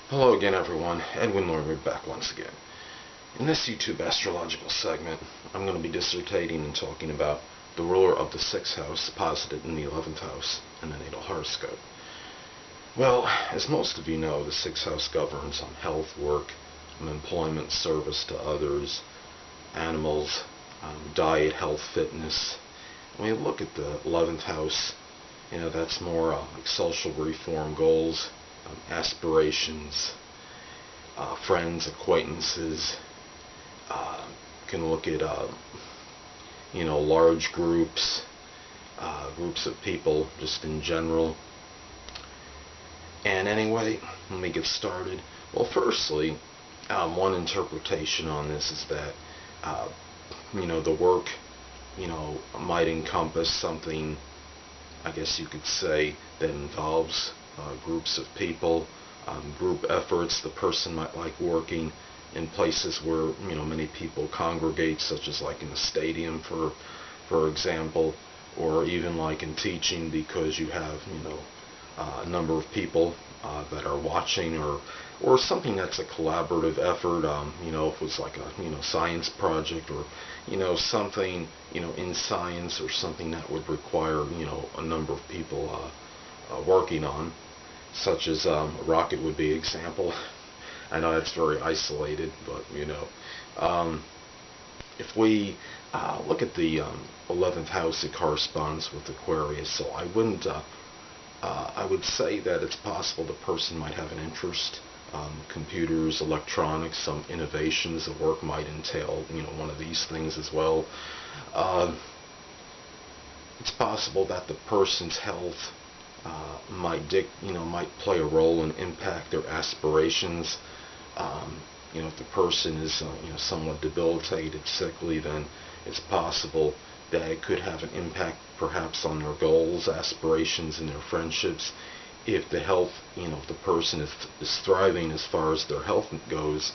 Hello again, everyone. Edwin Learnard back once again. In this YouTube astrological segment, I'm going to be dissertating and talking about the ruler of the 6th house posited in the 11th house in the natal horoscope. Well, as most of you know, the 6th house governs on health, work, employment, service to others, animals, diet, health, fitness. When you look at the 11th house, that's more like social reform goals, aspirations, friends, acquaintances. You can look at large groups, groups of people just in general. And anyway, let me get started. Well, firstly, one interpretation on this is that the work might encompass something, I guess you could say, that involves groups of people, group efforts. The person might like working in places where many people congregate, such as like in a stadium, for example, or even like in teaching, because you have a number of people that are watching, or something that's a collaborative effort. If it was like a science project, or something in science, or something that would require a number of people working on, such as a rocket would be an example. I know that's very isolated, but if we look at the 11th house, it corresponds with Aquarius. So I would say that it's possible the person might have an interest. Computers, electronics, some innovations of work might entail one of these things as well. It's possible that the person's health might play a role and impact their aspirations. If the person is somewhat debilitated, sickly, then it's possible that it could have an impact perhaps on their goals, aspirations, and their friendships. If the health, if the person is thriving as far as their health goes,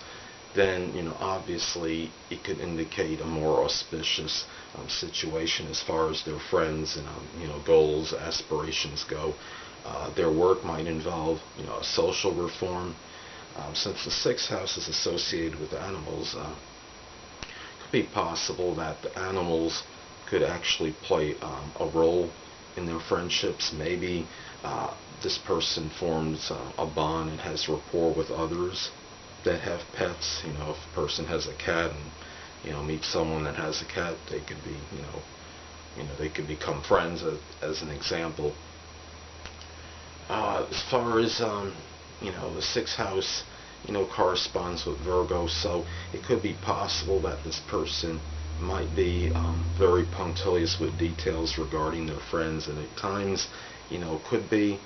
then obviously it could indicate a more auspicious situation as far as their friends and goals, aspirations go. Their work might involve a social reform. Since the 6th house is associated with animals, it could be possible that the animals could actually play a role in their friendships. Maybe this person forms a bond and has rapport with others that have pets. If a person has a cat and meets someone that has a cat, they could be they could become friends, as an example. As far as the 6th house corresponds with Virgo, so it could be possible that this person might be very punctilious with details regarding their friends, and at times could be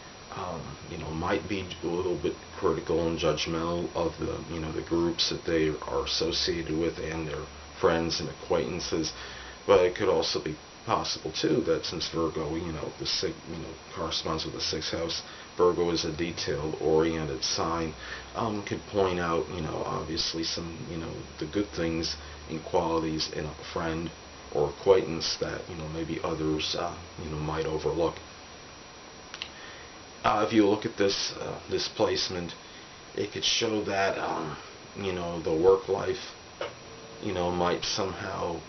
might be a little bit critical and judgmental of the groups that they are associated with and their friends and acquaintances. But it could also be possible too that since Virgo, corresponds with the 6th house, Virgo is a detail-oriented sign, could point out obviously some the good things and qualities in a friend or acquaintance that maybe others might overlook. If you look at this placement, it could show that the work life might somehow,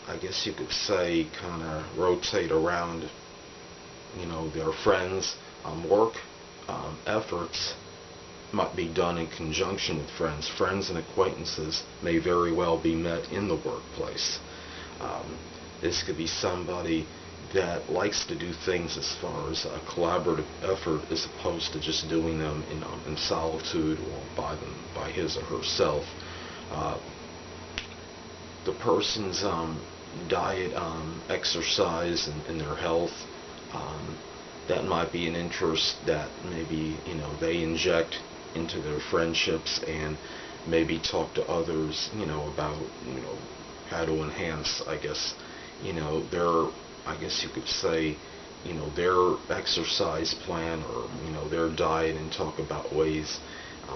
I guess you could say, kind of rotate around their friends. Work efforts might be done in conjunction with friends. Friends and acquaintances may very well be met in the workplace. This could be somebody that likes to do things as far as a collaborative effort, as opposed to just doing them in solitude or by his or herself. The person's diet, exercise, and their health, that might be an interest that maybe they inject into their friendships, and maybe talk to others about how to enhance, I guess their, I guess you could say, their exercise plan, or their diet, and talk about ways,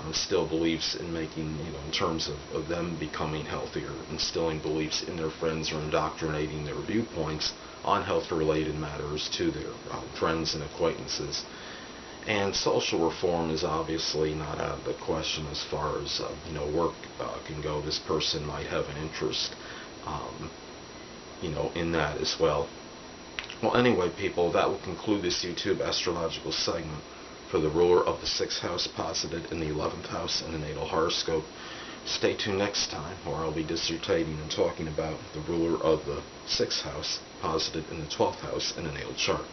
instill beliefs in making, in terms of them becoming healthier, instilling beliefs in their friends, or indoctrinating their viewpoints on health-related matters to their friends and acquaintances. And social reform is obviously not out of the question as far as work can go. This person might have an interest in that as well. Well, anyway, people, that will conclude this YouTube astrological segment for the ruler of the 6th house posited in the 11th house in the natal horoscope. Stay tuned next time, where I'll be dissertating and talking about the ruler of the 6th house posited in the 12th house in the natal chart.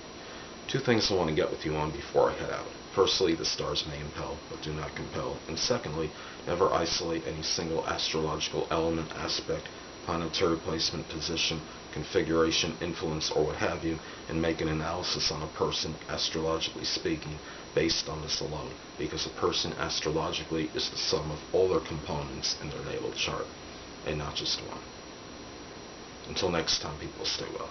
2 things I want to get with you on before I head out. Firstly, the stars may impel, but do not compel. And secondly, never isolate any single astrological element, aspect, planetary placement, position, configuration, influence, or what have you, and make an analysis on a person, astrologically speaking, based on this alone, because a person astrologically is the sum of all their components in their natal chart, and not just one. Until next time, people, stay well.